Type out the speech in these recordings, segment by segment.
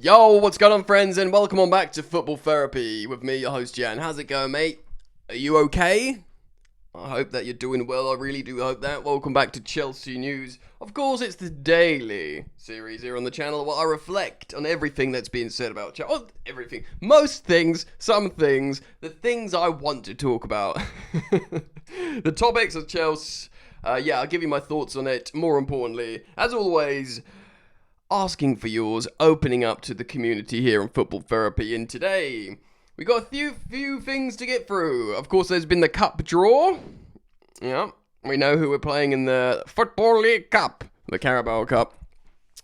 Yo, what's going on, friends, and welcome on back to Football Therapy with me, your host, Jan. How's it going, mate? Are you okay? I hope that you're doing well. I really do hope that. Welcome back to Chelsea News. Of course, it's the daily series here on the channel where I reflect on everything that's being said about Chelsea. Oh, everything. Most things, some things, the things I want to talk about. The topics of Chelsea. I'll give you my thoughts on it. More importantly, as always, asking for yours, opening up to the community here on Football Therapy. And today, we got a few things to get through. Of course, there's been the cup draw. Yeah, we know who we're playing in the Football League Cup, the Carabao Cup.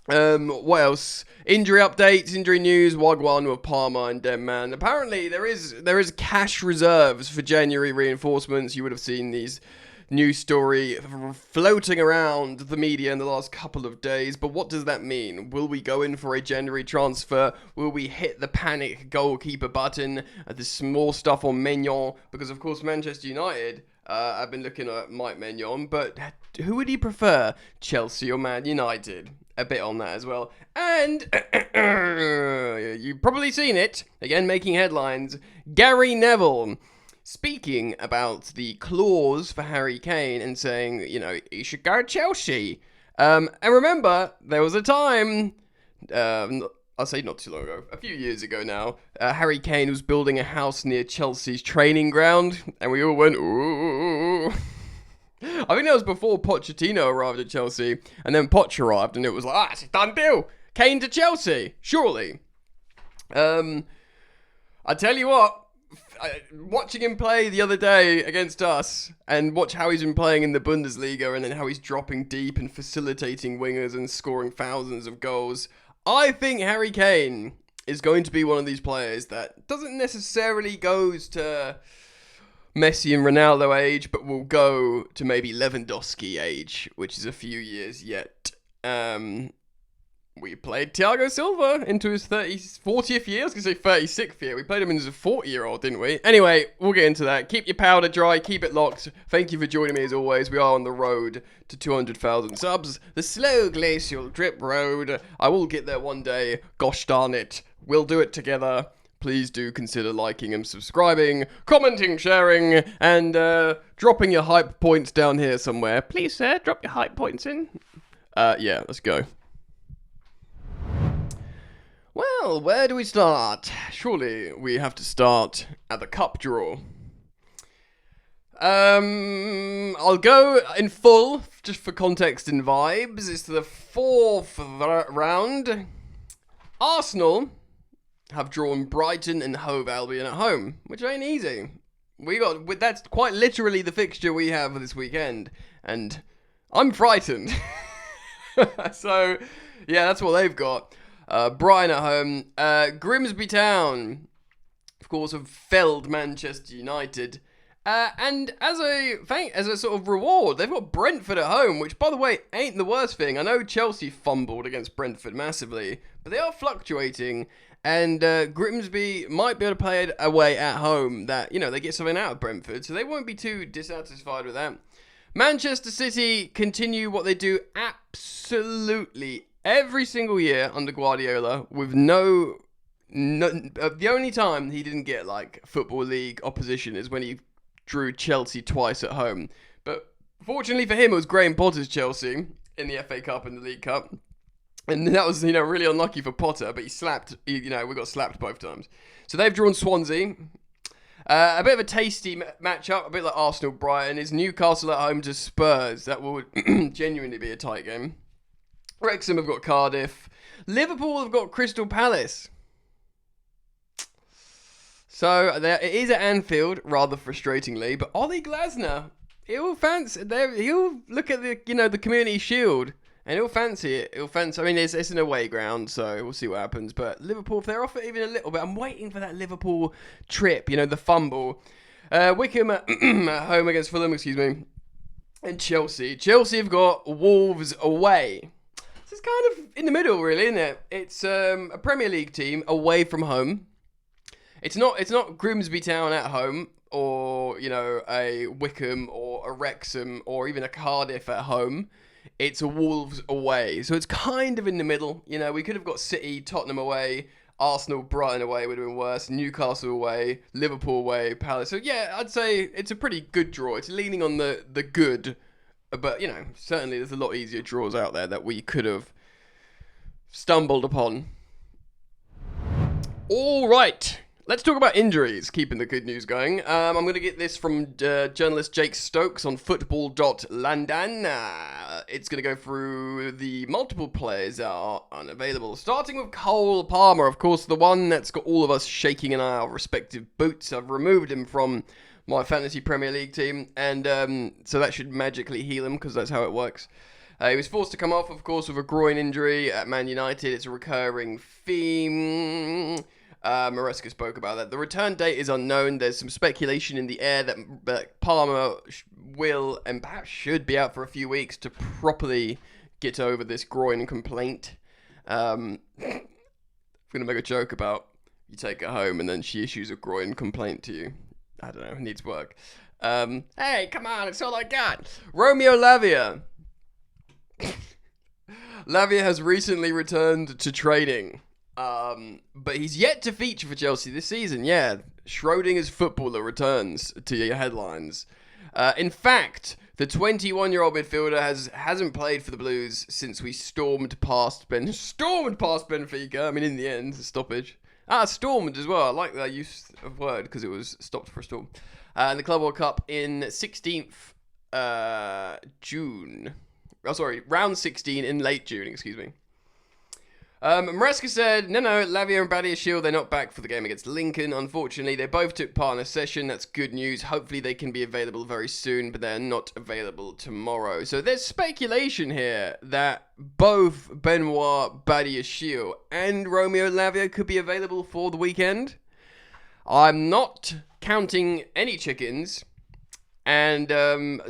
What else? Injury updates, injury news, Wagwan with Parma and Denman. Apparently, there is cash reserves for January reinforcements. You would have seen these news story floating around the media in the last couple of days, but what does that mean? Will we go in for a January transfer? Will we hit the panic goalkeeper button? The small stuff on Maignan, because of course Manchester United, I've been looking at Maignan, but who would he prefer, Chelsea or Man United? A bit on that as well. And you've probably seen it, again making headlines, Gary Neville speaking about the clause for Harry Kane and saying, he should go to Chelsea. And remember, there was a time, I'll say not too long ago, a few years ago now, Harry Kane was building a house near Chelsea's training ground, and we all went, ooh. I think that was before Pochettino arrived at Chelsea, and then Poch arrived, and it was like, it's a done deal. Kane to Chelsea, surely. I tell you what, watching him play the other day against us and watch how he's been playing in the Bundesliga and then how he's dropping deep and facilitating wingers and scoring thousands of goals, I think Harry Kane is going to be one of these players that doesn't necessarily goes to Messi and Ronaldo age, but will go to maybe Lewandowski age, which is a few years yet. We played Thiago Silva into his 40th year. I was going to say 36th year. We played him as a 40-year-old, didn't we? Anyway, we'll get into that. Keep your powder dry. Keep it locked. Thank you for joining me as always. We are on the road to 200,000 subs. The slow glacial drip road. I will get there one day. Gosh darn it. We'll do it together. Please do consider liking and subscribing, commenting, sharing, and dropping your hype points down here somewhere. Please, sir, drop your hype points in. Let's go. Well, where do we start? Surely we have to start at the cup draw. I'll go in full, just for context and vibes. It's the fourth round. Arsenal have drawn Brighton and Hove Albion at home, which ain't easy. That's quite literally the fixture we have this weekend, and I'm frightened. So, yeah, that's what they've got. Brighton at home. Grimsby Town, of course, have felled Manchester United. And as a sort of reward, they've got Brentford at home, which, by the way, ain't the worst thing. I know Chelsea fumbled against Brentford massively, but they are fluctuating. And Grimsby might be able to play it away at home that, they get something out of Brentford, so they won't be too dissatisfied with that. Manchester City continue what they do absolutely every single year under Guardiola, with no the only time he didn't get Football League opposition is when he drew Chelsea twice at home. But fortunately for him, it was Graham Potter's Chelsea in the FA Cup and the League Cup. And that was, really unlucky for Potter, but we got slapped both times. So they've drawn Swansea. A bit of a tasty matchup, a bit like Arsenal-Brighton, is Newcastle at home to Spurs. That will genuinely be a tight game. Wrexham have got Cardiff. Liverpool have got Crystal Palace. So it is at Anfield, rather frustratingly. But Ollie Glasner, he'll look at the Community Shield and he'll fancy it. I mean, it's an away ground, so we'll see what happens. But Liverpool, if they're off it even a little bit, I'm waiting for that Liverpool trip. The fumble. Wickham at home against Fulham. And Chelsea. Chelsea have got Wolves away. It's kind of in the middle, really, isn't it? It's a Premier League team away from home. It's not Grimsby Town at home, or a Wickham or a Wrexham or even a Cardiff at home. it's a Wolves away. So it's kind of in the middle. You know, we could have got City, Tottenham away, Arsenal, Brighton away would have been worse, Newcastle away, Liverpool away, Palace. So yeah, I'd say it's a pretty good draw. It's leaning on the good, but you know, certainly there's a lot easier draws out there that we could have stumbled upon. All right. Let's talk about injuries, keeping the good news going. I'm going to get this from journalist Jake Stokes on football.london. It's going to go through the multiple players that are unavailable, starting with Cole Palmer, of course, the one that's got all of us shaking in our respective boots. I've removed him from my fantasy Premier League team, and so that should magically heal him, because that's how it works. He was forced to come off, of course, with a groin injury at Man United. It's a recurring theme. Maresca spoke about that. The return date is unknown. There's some speculation in the air that Palmer will and perhaps should be out for a few weeks to properly get over this groin complaint. I'm going to make a joke about you take her home and then she issues a groin complaint to you. I don't know, it needs work. Hey, come on, it's all I got. Romeo Lavia. Lavia has recently returned to training. But he's yet to feature for Chelsea this season. Yeah, Schrodinger's footballer returns to your headlines. In fact, the 21-year-old midfielder hasn't played for the Blues since we stormed past Benfica. I mean, in the end, a stoppage. Stormed as well. I like that use of word because it was stopped for a storm. And the Carabao Cup in 16th June. Oh, sorry, round 16 in late June. Excuse me. Maresca said, no, Lavia and Badiashile, they're not back for the game against Lincoln. Unfortunately, they both took part in a session. That's good news. Hopefully they can be available very soon, but they're not available tomorrow. So there's speculation here that both Benoit Badiashile and Romeo Lavia could be available for the weekend. I'm not counting any chickens. And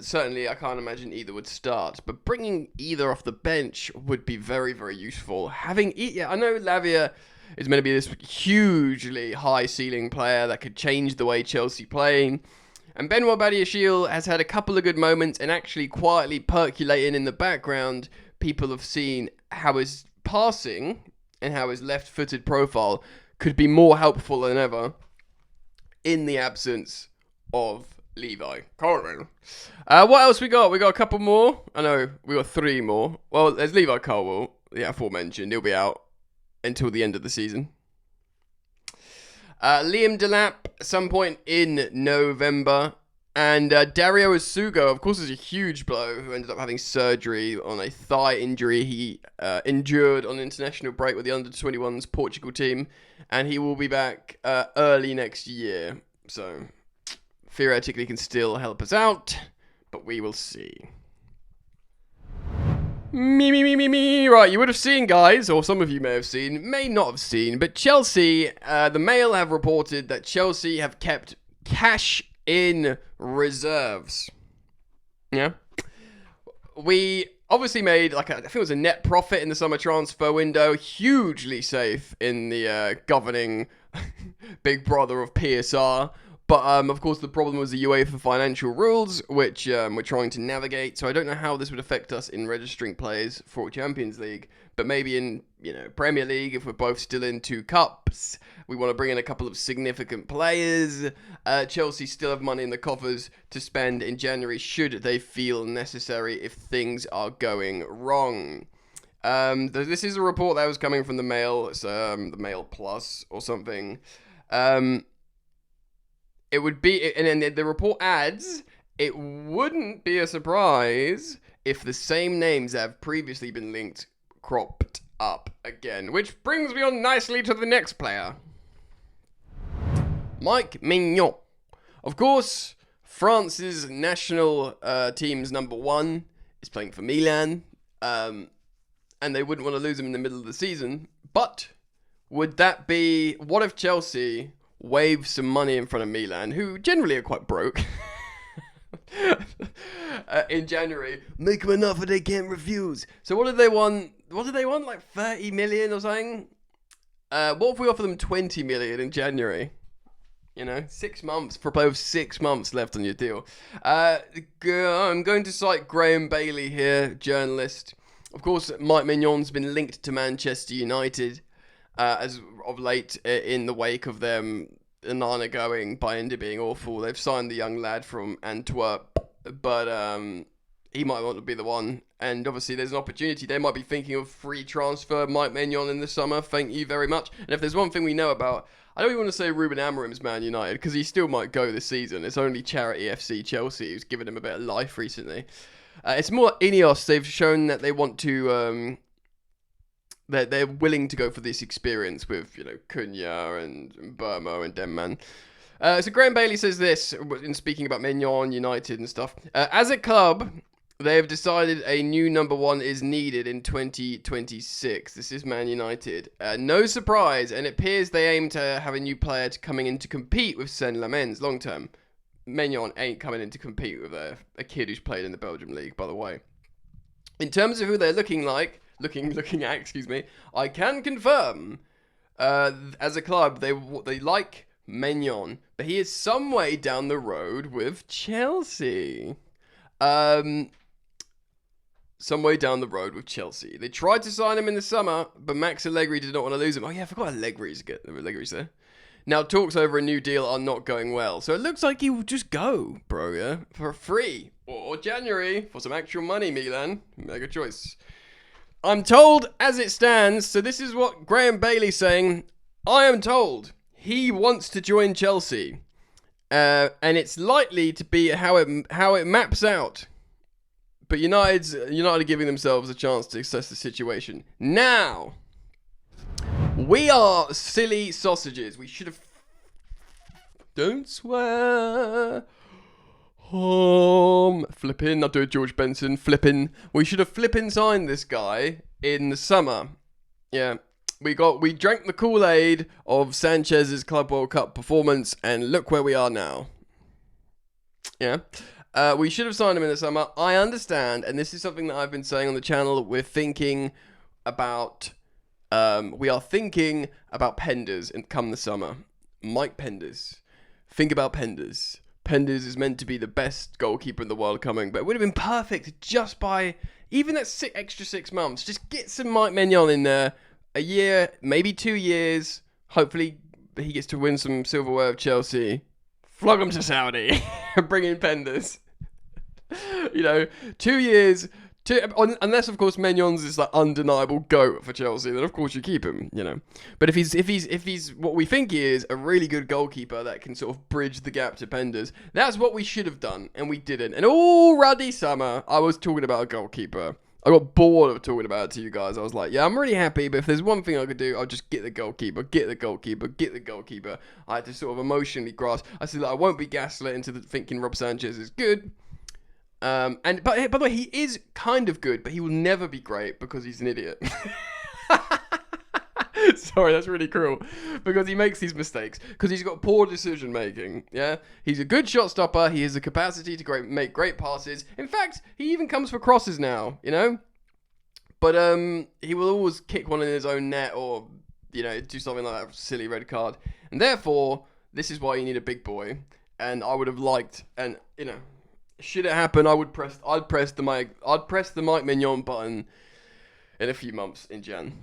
certainly I can't imagine either would start. But bringing either off the bench would be very, very useful. I know Lavia is meant to be this hugely high-ceiling player that could change the way Chelsea play. And Benoit Badiashile has had a couple of good moments and actually quietly percolating in the background. People have seen how his passing and how his left-footed profile could be more helpful than ever in the absence of Levi Colwill. What else we got? We got a couple more. I know we got three more. Well, there's Levi Colwill, the aforementioned. He'll be out until the end of the season. Liam Delap, at some point in November. And Dario Asugo, of course, is a huge blow who ended up having surgery on a thigh injury he endured on international break with the under-21s Portugal team. And he will be back early next year. So theoretically can still help us out, but we will see. Right, you would have seen, guys, or some of you may have seen, may not have seen, but Chelsea, the Mail have reported that Chelsea have kept cash in reserves. Yeah. We obviously made, I think it was a net profit in the summer transfer window, hugely safe in the governing big brother of PSR. But, of course, the problem was the UEFA financial rules, which we're trying to navigate. So I don't know how this would affect us in registering players for Champions League. But maybe in, Premier League, if we're both still in 2 cups, we want to bring in a couple of significant players. Chelsea still have money in the coffers to spend in January, should they feel necessary if things are going wrong. This is a report that was coming from the Mail. It's the Mail Plus or something. It would be, and then the report adds, it wouldn't be a surprise if the same names that have previously been linked cropped up again. Which brings me on nicely to the next player. Maignan. Of course, France's national team's number 1 is playing for Milan. And they wouldn't want to lose him in the middle of the season. But would that be, what if Chelsea wave some money in front of Milan, who generally are quite broke, in January, make them an offer they can't refuse. So what do they want? Like 30 million or something? What if we offer them 20 million in January? You know, 6 months for a player with 6 months left on your deal. I'm going to cite Graham Bailey here, journalist. Of course, Mike Maignan's been linked to Manchester United as of late in the wake of them Onana going, Bayindir being awful. They've signed the young lad from Antwerp, but he might want to be the one. And obviously, there's an opportunity. They might be thinking of free transfer Mike Maignan in the summer. Thank you very much. And if there's one thing we know about, I don't even want to say Ruben Amorim's Man United, because he still might go this season. It's only charity FC Chelsea who's given him a bit of life recently. It's more Ineos. They've shown that they want to... They're willing to go for this experience with, you know, Cunha and Burma and Denman. So Graham Bailey says this, in speaking about Maignan, United and stuff. As a club... They have decided a new number one is needed in 2026. This is Man United. No surprise, and it appears they aim to have a new player coming in to compete with Saint-Lamens long term. Maignan ain't coming in to compete with a kid who's played in the Belgium league, by the way. In terms of who they're looking at, I can confirm, as a club, they like Maignan, but he is some way down the road with Chelsea. Some way down the road with Chelsea. They tried to sign him in the summer, but Max Allegri did not want to lose him. Oh yeah, I forgot Allegri's there. Now talks over a new deal are not going well. So it looks like he will just go, bro, yeah? For free. Or January, for some actual money, Milan. Make a choice. I'm told, as it stands, so this is what Graham Bailey's saying. I am told he wants to join Chelsea. And it's likely to be how it maps out. But United are giving themselves a chance to assess the situation. Now, we are silly sausages. We should have... Don't swear. Flipping. I'll do it, George Benson. Flipping. We should have flipping signed this guy in the summer. Yeah. We drank the Kool-Aid of Sanchez's Club World Cup performance, and look where we are now. Yeah. We should have signed him in the summer. I understand, and this is something that I've been saying on the channel. We're thinking about... we are thinking about Penders and come the summer. Mike Penders. Think about Penders. Penders is meant to be the best goalkeeper in the world coming, but it would have been perfect just by even that extra 6 months. Just get some Mike Maignan in there. A year, maybe 2 years. Hopefully he gets to win some silverware of Chelsea. Flog him to Saudi. Bring in Penders. 2 years. Unless of course Maignan's is like undeniable GOAT for Chelsea, then of course you keep him. But if he's what we think he is, a really good goalkeeper that can sort of bridge the gap to Penders, that's what we should have done, and we didn't. And all ruddy summer, I was talking about a goalkeeper. I got bored of talking about it to you guys. I was like, yeah, I'm really happy, but if there's one thing I could do, I'll just get the goalkeeper. I had to sort of emotionally grasp. I said, I won't be gaslit into thinking Rob Sanchez is good. But by the way, he is kind of good, but he will never be great because he's an idiot. Sorry, that's really cruel. Because he makes these mistakes. Because he's got poor decision making. Yeah, he's a good shot stopper. He has the capacity to make great passes. In fact, he even comes for crosses now. But he will always kick one in his own net or do something like that silly red card. And therefore, this is why you need a big boy. And I would have liked, and should it happen, I'd press the Mike Maignan button in a few months in Jan.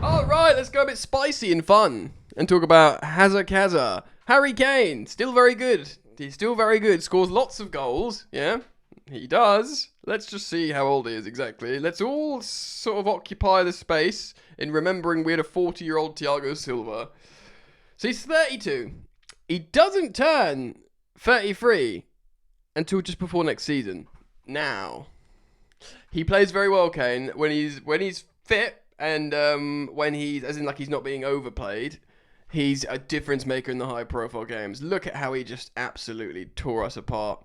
Alright, let's go a bit spicy and fun and talk about Hazard. Harry Kane, still very good. He's still very good. Scores lots of goals. Yeah, he does. Let's just see how old he is exactly. Let's all sort of occupy the space in remembering we had a 40-year-old Thiago Silva. So he's 32. He doesn't turn 33 until just before next season. Now, he plays very well, Kane, when he's fit and when he's, as in like he's not being overplayed. He's a difference maker in the high profile games. Look at how he just absolutely tore us apart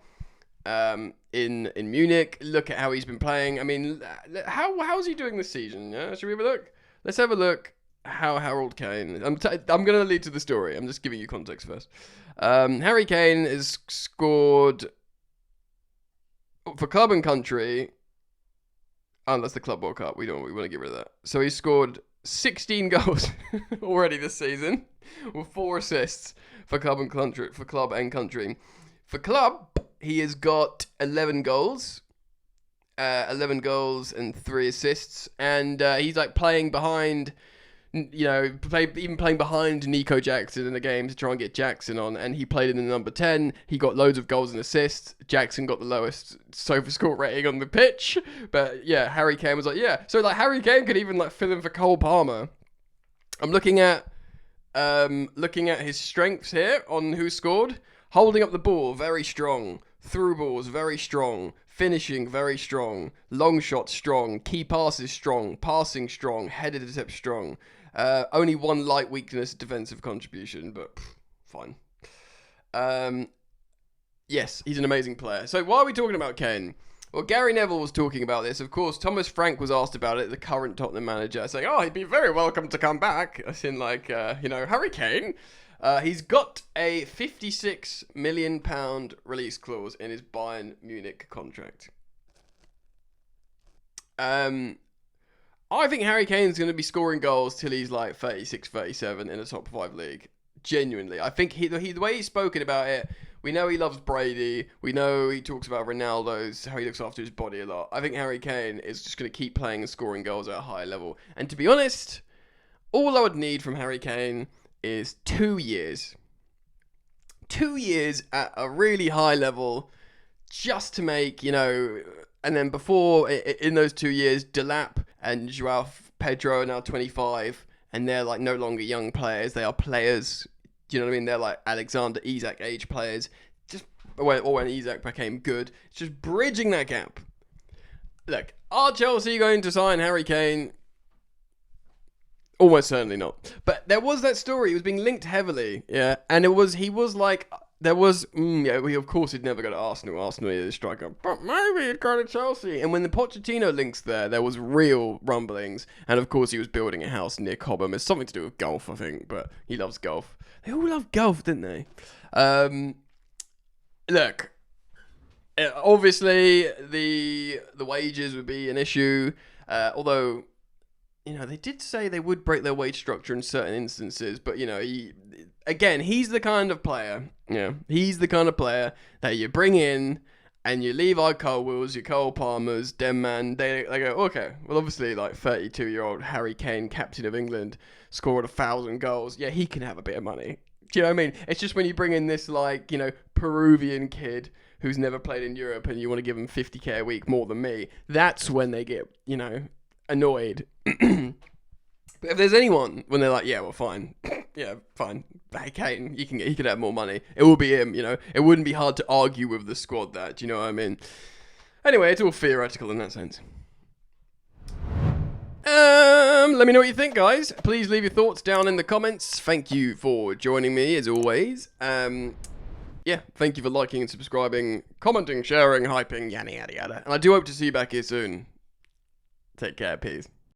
in Munich. Look at how he's been playing. I mean, how's he doing this season? Yeah, should we have a look? Let's have a look. How Harold Kane. I'm going to lead to the story. I'm just giving you context first. Harry Kane has scored for club and country. Oh, that's the Club World Cup. We want to get rid of that. So he scored 16 goals already this season, with 4 assists for club and country. For club, he has got 11 goals. 11 goals and 3 assists, and he's like playing behind, even playing behind Nico Jackson in the game to try and get Jackson on, and he played in the number 10. He got loads of goals and assists. Jackson got the lowest SofaScore rating on the pitch, but yeah, Harry Kane was like, yeah. So like Harry Kane could even like fill in for Cole Palmer. I'm looking at his strengths here on who scored. Holding up the ball, very strong. Through balls, very strong. Finishing, very strong. Long shots, strong. Key passes, strong. Passing, strong. Headed attempts, strong. Only 1 light weakness, defensive contribution, but fine. Yes, he's an amazing player. So why are we talking about Kane? Well, Gary Neville was talking about this. Of course, Thomas Frank was asked about it, the current Tottenham manager, saying, oh, he'd be very welcome to come back. As in, like, Harry Kane. He's got a £56 million release clause in his Bayern Munich contract. I think Harry Kane's going to be scoring goals till he's like 36, 37 in a top 5 league. Genuinely. I think the way he's spoken about it, we know he loves Brady. We know he talks about Ronaldo's, how he looks after his body a lot. I think Harry Kane is just going to keep playing and scoring goals at a high level. And to be honest, all I would need from Harry Kane is 2 years. 2 years at a really high level just to make, and then before, in those 2 years, Delap and Joao Pedro are now 25, and they're like no longer young players. They are players, do you know what I mean? They're like Alexander Isak age players, just when Isak became good. It's just bridging that gap. Look, are Chelsea going to sign Harry Kane? Almost certainly not. But there was that story. It was being linked heavily, yeah. And of course he'd never go to Arsenal. Arsenal is a striker. But maybe he'd go to Chelsea. And when the Pochettino links there was real rumblings. And of course he was building a house near Cobham. It's something to do with golf, I think. But he loves golf. They all love golf, didn't they? Look. Obviously, the wages would be an issue. Although... they did say they would break their wage structure in certain instances, but, he's the kind of player, he's the kind of player that you bring in and you leave our Colwills, your Cole Palmers, Denman, they go, okay, well, obviously, like, 32-year-old Harry Kane, captain of England, scored 1,000 goals. Yeah, he can have a bit of money. Do you know what I mean? It's just when you bring in this, like, Peruvian kid who's never played in Europe and you want to give him 50k a week more than me, that's when they get, annoyed. But if there's anyone when they're like, yeah, well, fine, yeah, fine, hey, Kane, he can have more money, it will be him. It wouldn't be hard to argue with the squad. That, do you know what I mean? Anyway, it's all theoretical in that sense. Let me know what you think, guys. Please leave your thoughts down in the comments. Thank you for joining me as always. Yeah, thank you for liking and subscribing, commenting, sharing, hyping, yada yada yada. And I do hope to see you back here soon. Take care, peace.